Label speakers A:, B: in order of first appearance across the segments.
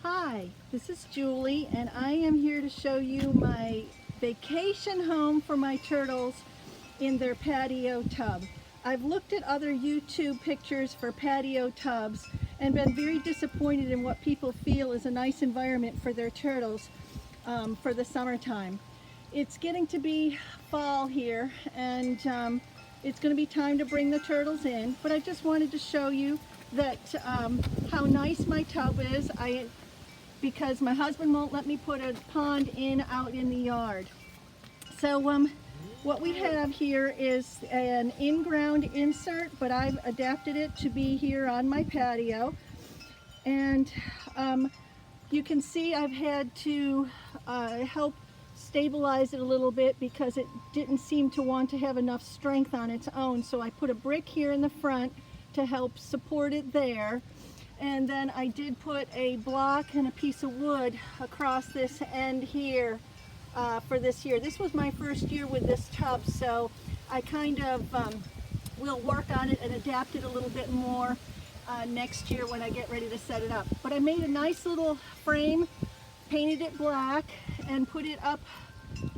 A: Hi, this is Julie and I am here to show you my vacation home for my turtles in their patio tub. I've looked at other YouTube pictures for patio tubs and been very disappointed in what people feel is a nice environment for their turtles for the summertime. It's getting to be fall here and it's going to be time to bring the turtles in, but I just wanted to show you that how nice my tub is. Because my husband won't let me put a pond out in the yard. So what we have here is an in-ground insert, but I've adapted it to be here on my patio. And you can see I've had to help stabilize it a little bit because it didn't seem to want to have enough strength on its own. So I put a brick here in the front to help support it there. And then I did put a block and a piece of wood across this end here for this year. This was my first year with this tub, so I kind of will work on it and adapt it a little bit more next year when I get ready to set it up. But I made a nice little frame, painted it black, and put it up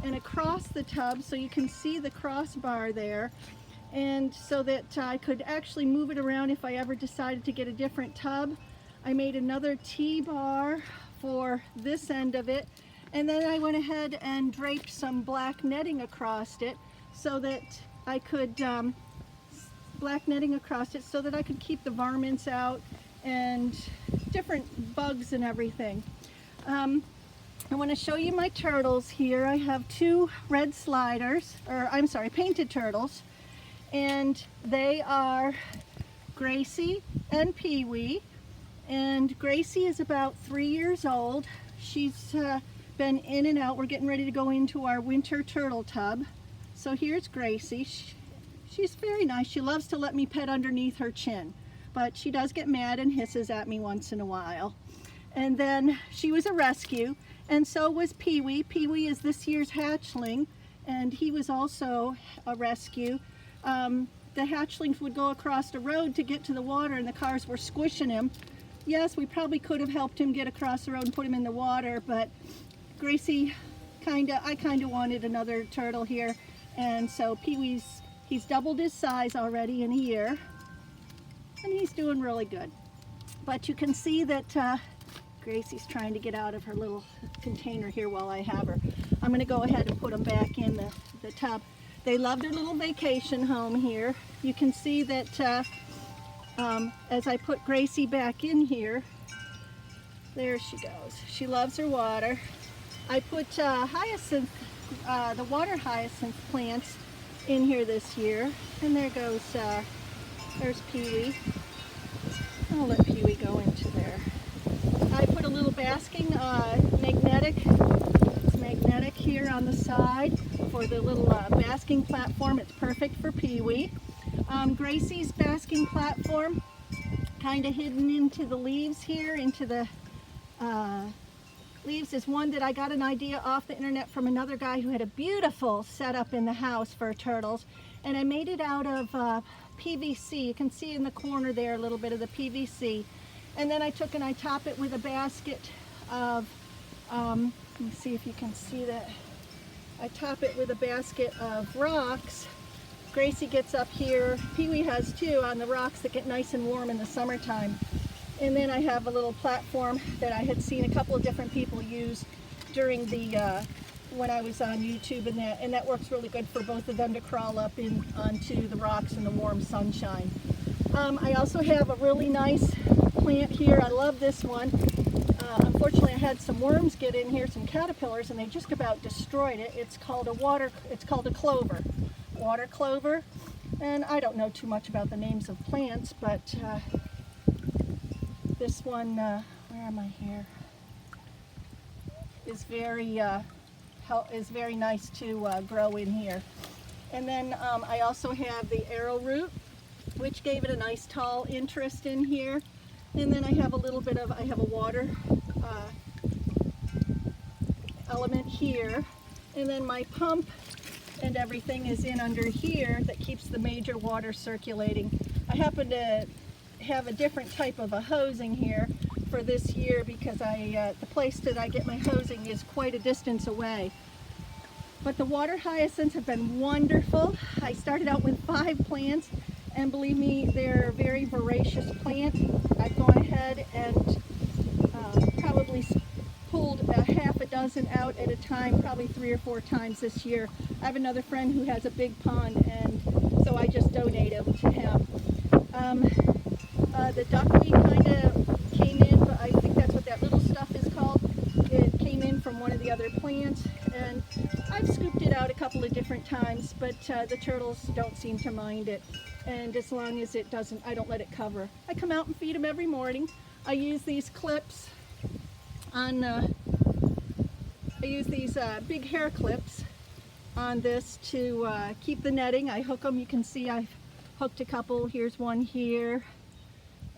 A: and across the tub so you can see the crossbar there. And so that I could actually move it around if I ever decided to get a different tub. I made another T-bar for this end of it, and then I went ahead and draped some black netting across it so that I could keep the varmints out and different bugs and everything. I want to show you my turtles here. I have two red painted turtles. And they are Gracie and Pee-wee. And Gracie is about 3 years old. She's been in and out. We're getting ready to go into our winter turtle tub. So here's Gracie. She's very nice. She loves to let me pet underneath her chin, but she does get mad and hisses at me once in a while. And then she was a rescue, and so was Pee-wee. Pee-wee is this year's hatchling, and he was also a rescue. The hatchlings would go across the road to get to the water and the cars were squishing him. Yes, we probably could have helped him get across the road and put him in the water, but Gracie I kinda wanted another turtle here, and so he's doubled his size already in a year, and he's doing really good. But you can see that Gracie's trying to get out of her little container here while I have her. I'm gonna go ahead and put them back in the tub. They love their little vacation home here. You can see that as I put Gracie back in here, there she goes. She loves her water. I put hyacinth, the water hyacinth plants in here this year. And there goes, there's Pee-wee. I'll let Pee-wee go into there. I put a little basking magnetic here on the side for the little basking platform. It's perfect for Pee-wee. Gracie's basking platform kind of hidden into the leaves here, into the leaves, is one that I got an idea off the internet from another guy who had a beautiful setup in the house for turtles, and I made it out of PVC. You can see in the corner there a little bit of the PVC, and then I took and I top it with a basket of let me see if you can see that. I top it with a basket of rocks. Gracie gets up here. Pee-wee has too, on the rocks that get nice and warm in the summertime. And then I have a little platform that I had seen a couple of different people use during the when I was on YouTube, and that works really good for both of them to crawl up onto the rocks in the warm sunshine. I also have a really nice plant here. I love this one. Unfortunately, I had some worms get in here, some caterpillars, and they just about destroyed it. It's called a clover, water clover. And I don't know too much about the names of plants, but this one, where am I here? Is very nice to grow in here. And then I also have the arrowroot, which gave it a nice tall interest in here. And then I have a water element here, and then my pump and everything is in under here that keeps the major water circulating. I happen to have a different type of a hosing here for this year because the place that I get my hosing is quite a distance away. But the water hyacinths have been wonderful. I started out with 5 plants, and believe me, they're a very voracious plant. I've gone ahead and probably pulled a half a dozen out at a time, probably 3 or 4 times this year. I have another friend who has a big pond, and so I just donate them to him. The duckweed kind of came in, but I think that's what that little stuff is called. It came in from one of the other plants, and I've scooped it out a couple of different times, but the turtles don't seem to mind it. And as long as it doesn't, I don't let it cover. I come out and feed them every morning. I use these clips on, I use these big hair clips on this to keep the netting. I hook them. You can see I've hooked a couple. Here's one here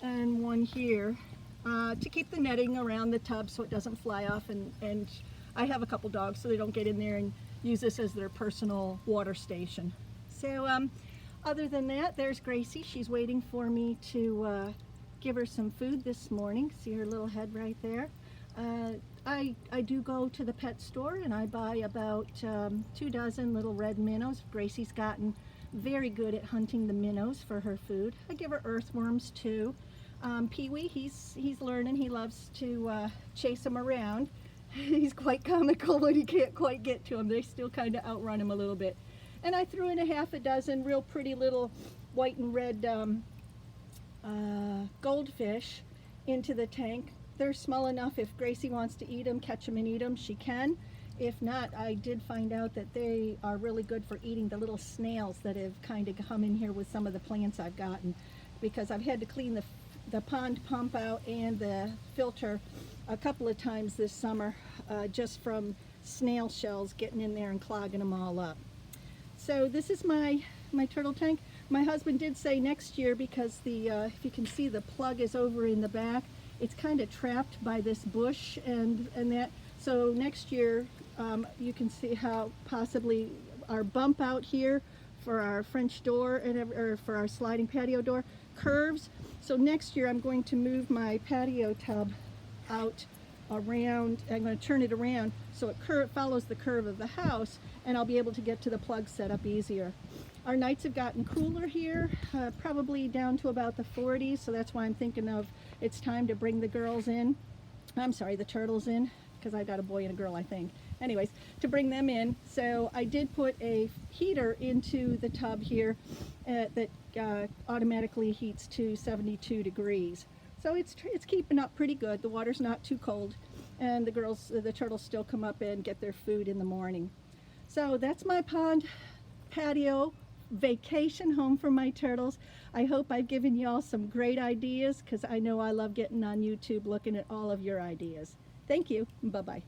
A: and one here to keep the netting around the tub so it doesn't fly off. And I have a couple dogs so they don't get in there and use this as their personal water station. So other than that, there's Gracie. She's waiting for me to give her some food this morning. See her little head right there. I do go to the pet store and I buy about 2 dozen little red minnows. Gracie's gotten very good at hunting the minnows for her food. I give her earthworms too. Pee-wee, he's learning. He loves to chase them around. He's quite comical when he can't quite get to them. They still kind of outrun him a little bit. And I threw in a half a dozen real pretty little white and red goldfish into the tank. They're small enough if Gracie wants to eat them, catch them and eat them, she can. If not, I did find out that they are really good for eating the little snails that have kind of come in here with some of the plants I've gotten, because I've had to clean the pond pump out and the filter a couple of times this summer just from snail shells getting in there and clogging them all up. So this is my turtle tank. My husband did say next year, because the if you can see, the plug is over in the back. It's kind of trapped by this bush and that. So next year you can see how possibly our bump out here for our French door or for our sliding patio door curves. So next year I'm going to move my patio tub out around. I'm going to turn it around so it follows the curve of the house, and I'll be able to get to the plug setup easier. Our nights have gotten cooler here, probably down to about the 40s, so that's why I'm thinking of it's time to bring the girls in. I'm sorry, the turtles in, because I've got a boy and a girl, I think. Anyways, to bring them in. So I did put a heater into the tub here that automatically heats to 72 degrees. So it's keeping up pretty good. The water's not too cold, and the turtles still come up and get their food in the morning. So that's my pond patio vacation home for my turtles. I hope I've given you all some great ideas, because I know I love getting on YouTube looking at all of your ideas. Thank you. Bye-bye.